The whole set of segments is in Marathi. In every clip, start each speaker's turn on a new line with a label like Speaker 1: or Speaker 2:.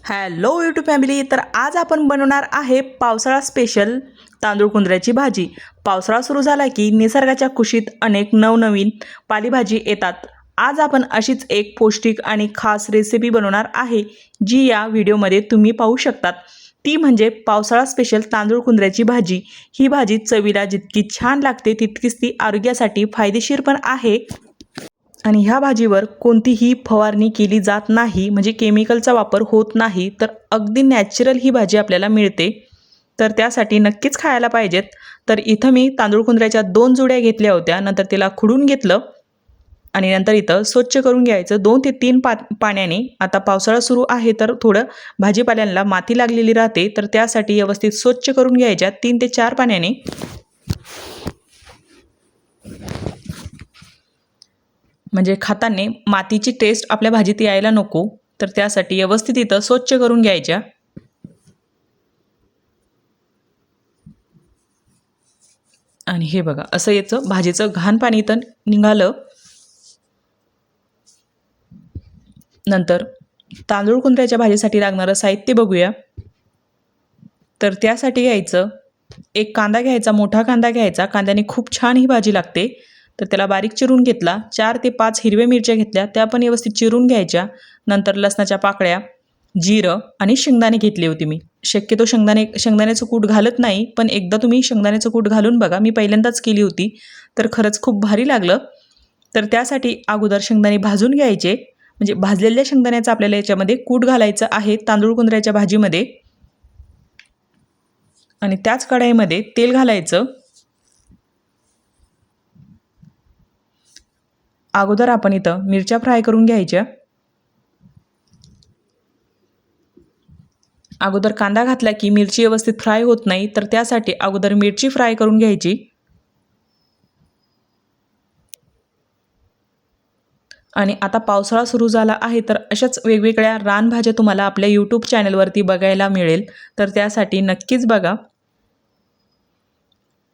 Speaker 1: Hello YouTube family. तर आज आपण बनवणार आहे पावसाळा स्पेशल तांदूळ कुंदऱ्याची भाजी. पावसाळा सुरू झाला की निसर्गाच्या कुशीत अनेक नवनवीन पालेभाजी येतात. आज आपण अशीच एक पौष्टिक आणि खास रेसिपी बनवणार आहे, जी या व्हिडिओमध्ये तुम्ही पाहू शकतात. ती म्हणजे पावसाळा स्पेशल तांदूळ कुंदऱ्याची भाजी. ही भाजी चवीला जितकी छान लागते तितकीच ती आरोग्यासाठी फायदेशीर पण आहे. आणि ह्या भाजीवर कोणतीही फवारणी केली जात नाही, म्हणजे केमिकलचा वापर होत नाही. तर अगदी नॅचरल ही भाजी आपल्याला मिळते. तर त्यासाठी नक्कीच खायला पाहिजेत. तर इथं मी तांदूळ कुंदऱ्याच्या 2 जुड्या घेतल्या होत्या. नंतर तिला खुडून घेतलं आणि नंतर इथं स्वच्छ करून घ्यायचं 2 ते 3 पाण्याने. आता पावसाळा सुरू आहे तर थोडं भाजीपाल्यांना माती लागलेली राहते, तर त्यासाठी व्यवस्थित स्वच्छ करून घ्यायच्या 3 ते 4 पाण्याने. म्हणजे खाताना मातीची टेस्ट आपल्या भाजीत यायला नको, तर त्यासाठी व्यवस्थित इथं स्वच्छ करून घ्यायच्या. आणि हे बघा, असं याचं भाजीचं घाण पाणी इथं निघालं. नंतर तांदूळ कुंदऱ्याच्या भाजीसाठी लागणारं साहित्य बघूया. तर त्यासाठी घ्यायचं एक कांदा घ्यायचा, मोठा कांदा घ्यायचा. कांद्याने खूप छान ही भाजी लागते. तर त्याला बारीक चिरून घेतला. 4 ते 5 हिरव्या मिरच्या घेतल्या, त्या पण व्यवस्थित चिरून घ्यायच्या. नंतर लसणाच्या पाकळ्या, जिरं आणि शेंगदाणे घेतले होते मी. शक्यतो शेंगदाण्याचं कूट घालत नाही, पण एकदा तुम्ही शेंगदाण्याचं कूट घालून बघा. मी पहिल्यांदाच केली होती, तर खरंच खूप भारी लागलं. तर त्यासाठी अगोदर शेंगदाणे भाजून घ्यायचे. म्हणजे भाजलेल्या शेंगदाण्याचं आपल्याला याच्यामध्ये कूट घालायचं आहे तांदूळ कुंदऱ्याच्या भाजीमध्ये. आणि त्याच कढईमध्ये तेल घालायचं. अगोदर आपण इथं मिरच्या फ्राय करून घ्यायच्या. अगोदर कांदा घातला की मिरची व्यवस्थित फ्राय होत नाही, तर त्यासाठी अगोदर मिरची फ्राय करून घ्यायची. आणि आता पावसाळा सुरू झाला आहे, तर अशाच वेगवेगळ्या रानभाज्या तुम्हाला आपल्या यूट्यूब चॅनलवरती बघायला मिळेल. तर त्यासाठी नक्कीच बघा.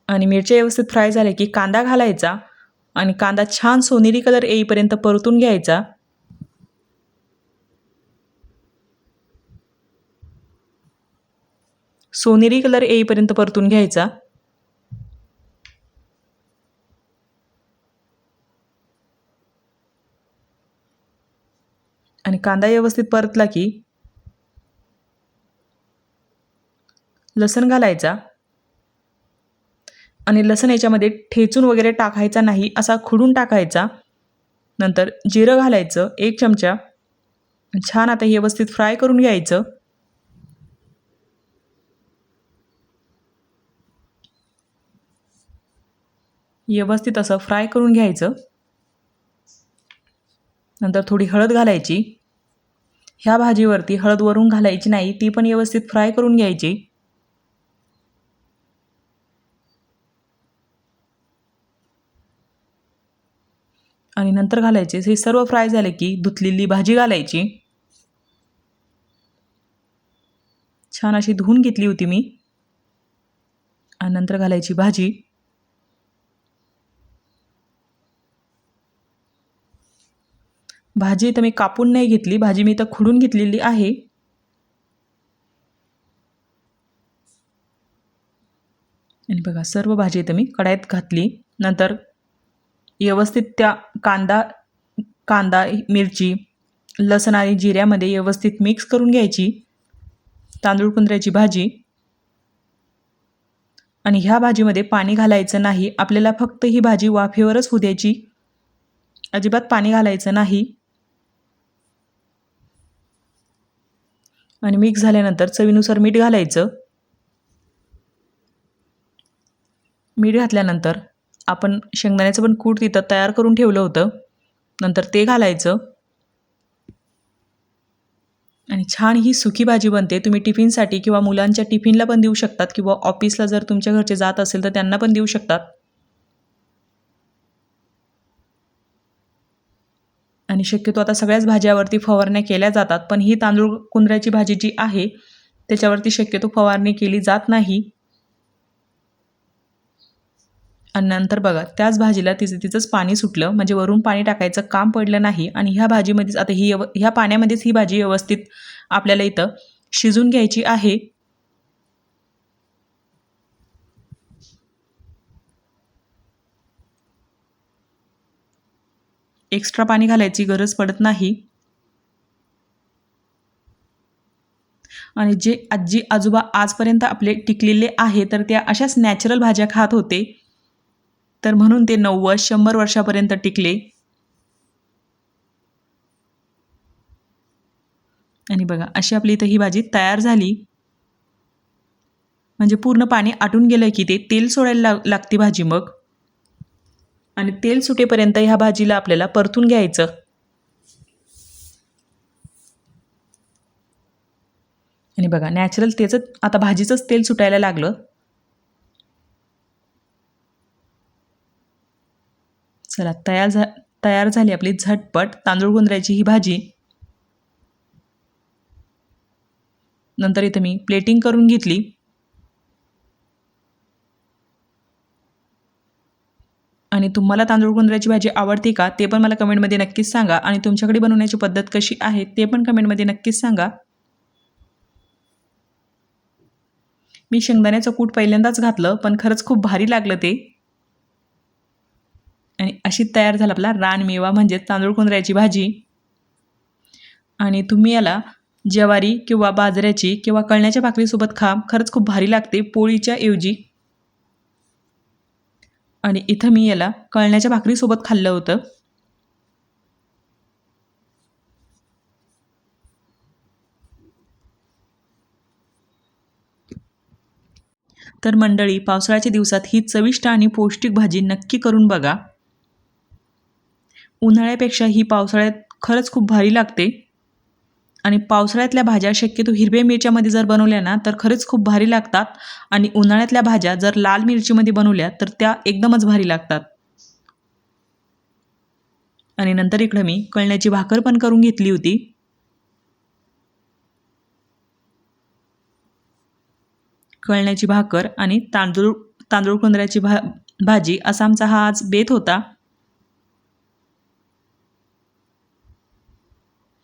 Speaker 1: आणि मिरच्या व्यवस्थित फ्राय झाल्या की कांदा घालायचा आणि कांदा छान सोनेरी कलर येईपर्यंत परतून घ्यायचा. सोनेरी कलर येईपर्यंत परतून घ्यायचा. आणि कांदा व्यवस्थित परतला की लसूण घालायचा. आणि लसूण याच्यामध्ये ठेचून वगैरे टाकायचा नाही, असा खुडून टाकायचा. नंतर जिरं घालायचं 1 चमचा. छान आता हे व्यवस्थित फ्राय करून घ्यायचं. व्यवस्थित असं फ्राय करून घ्यायचं. नंतर थोडी हळद घालायची. ह्या भाजीवरती हळद वरून घालायची नाही, ती पण व्यवस्थित फ्राय करून घ्यायची. आणि नंतर घालायचे हे सर्व फ्राय झाले की धुतलेली भाजी घालायची. छान अशी धुवून घेतली होती मी. आणि नंतर घालायची भाजी. भाजी इथं मी कापून नाही घेतली, भाजी मी इथं खुडून घेतलेली आहे. आणि बघा, सर्व भाजी इथं मी कढाईत घातली. नंतर व्यवस्थित त्या कांदा मिरची लसण आणि जिऱ्यामध्ये व्यवस्थित मिक्स करून घ्यायची तांदूळ कुंदऱ्याची भाजी. आणि ह्या भाजीमध्ये पाणी घालायचं नाही, आपल्याला फक्त ही भाजी वाफेवरच होऊ द्यायची, अजिबात पाणी घालायचं नाही. आणि मिक्स झाल्यानंतर चवीनुसार मीठ घालायचं. मीठ घातल्यानंतर आपण शेंगदाण्याचं पण कूट तिथं तयार करून ठेवलं होतं, नंतर ते घालायचं. आणि छान ही सुकी भाजी बनते. तुम्ही टिफिनसाठी किंवा मुलांच्या टिफिनला पण देऊ शकतात, किंवा ऑफिसला जर तुमच्या घरचे जात असेल तर त्यांना पण देऊ शकतात. आणि शक्यतो आता सगळ्याच भाज्यावरती फवारण्या केल्या जातात, पण ही तांदूळ कुंदऱ्याची भाजी जी आहे त्याच्यावरती शक्यतो फवारणी केली जात नाही. आणि नंतर बघा त्याच भाजीला तिचंच पाणी सुटलं, म्हणजे वरून पाणी टाकायचं काम पडलं नाही. आणि ह्या भाजीमध्येच आता ह्या पाण्यामध्येच ही भाजी व्यवस्थित आपल्याला इथं शिजून घ्यायची आहे. एक्स्ट्रा पाणी घालायची गरज पडत नाही. आणि जे आजी आजोबा आजपर्यंत आपले टिकलेले आहे तर त्या अशाच नॅचरल भाज्या खात होते, तर म्हणून ते 90-100 वर्षापर्यंत टिकले. आणि बघा अशी आपली इथं ही भाजी तयार झाली. म्हणजे पूर्ण पाणी आटून गेलं की ते तेल सोडायला लागते भाजी मग. आणि तेल सुटेपर्यंत ह्या भाजीला आपल्याला परतून घ्यायचं. आणि बघा नॅचरल त्याचं आता भाजीचंच तेल सुटायला लागलं. चला तयार झाली आपली झटपट तांदूळ गुंजराची ही भाजी. नंतर इथं मी प्लेटिंग करून घेतली. आणि तुम्हाला तांदूळ गुंजराची भाजी आवडते का ते पण मला कमेंटमध्ये नक्कीच सांगा. आणि तुमच्याकडे बनवण्याची पद्धत कशी आहे ते पण कमेंटमध्ये नक्कीच सांगा. मी शेंगदाण्याचं कूट पहिल्यांदाच घातलं, पण खरंच खूप भारी लागलं ते. आणि अशी तयार झाला आपला रानमेवा म्हणजेच तांदूळ गुंजराची भाजी. आणि तुम्ही याला ज्वारी किंवा बाजऱ्याची किंवा कळण्याच्या भाकरीसोबत खा, खरंच खूप भारी लागते पोळीच्या ऐवजी. आणि इथं मी याला कळण्याच्या भाकरीसोबत खाल्लं होतं. तर मंडळी पावसाळ्याच्या दिवसात ही चविष्ट आणि पौष्टिक भाजी नक्की करून बघा. उन्हाळ्यापेक्षा ही पावसाळ्यात खरंच खूप भारी लागते. आणि पावसाळ्यातल्या भाज्या शक्यतो हिरव्या मिरच्यामध्ये जर बनवल्या ना तर खरंच खूप भारी लागतात. आणि उन्हाळ्यातल्या भाज्या जर लाल मिरचीमध्ये बनवल्या तर त्या एकदमच भारी लागतात. आणि नंतर इकडं मी कळण्याची भाकर पण करून घेतली होती. कळण्याची भाकर आणि तांदूळ गुंजराची भाजी असा आमचा हा आज बेत होता.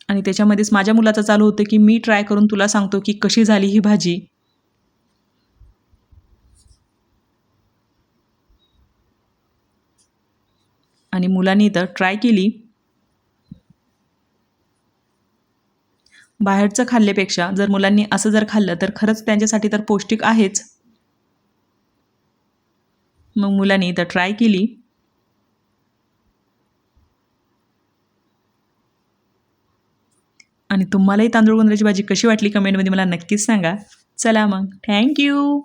Speaker 1: आणि त्याच्यामध्येच माझ्या मुलाचं चालू होतं की मी ट्राय करून तुला सांगतो की कशी झाली ही भाजी. आणि मुलांनी तर ट्राय केली. बाहेरचं खाल्ल्यापेक्षा जर मुलांनी असं जर खाल्लं तर खरंच त्यांच्यासाठी तर पौष्टिक आहेच. मग मुलांनी तर ट्राय केली. आणि तुम्हालाही तांदूळ गुंजराची भाजी कशी वाटली कमेंटमध्ये मला नक्कीच सांगा. चला मग थँक्यू.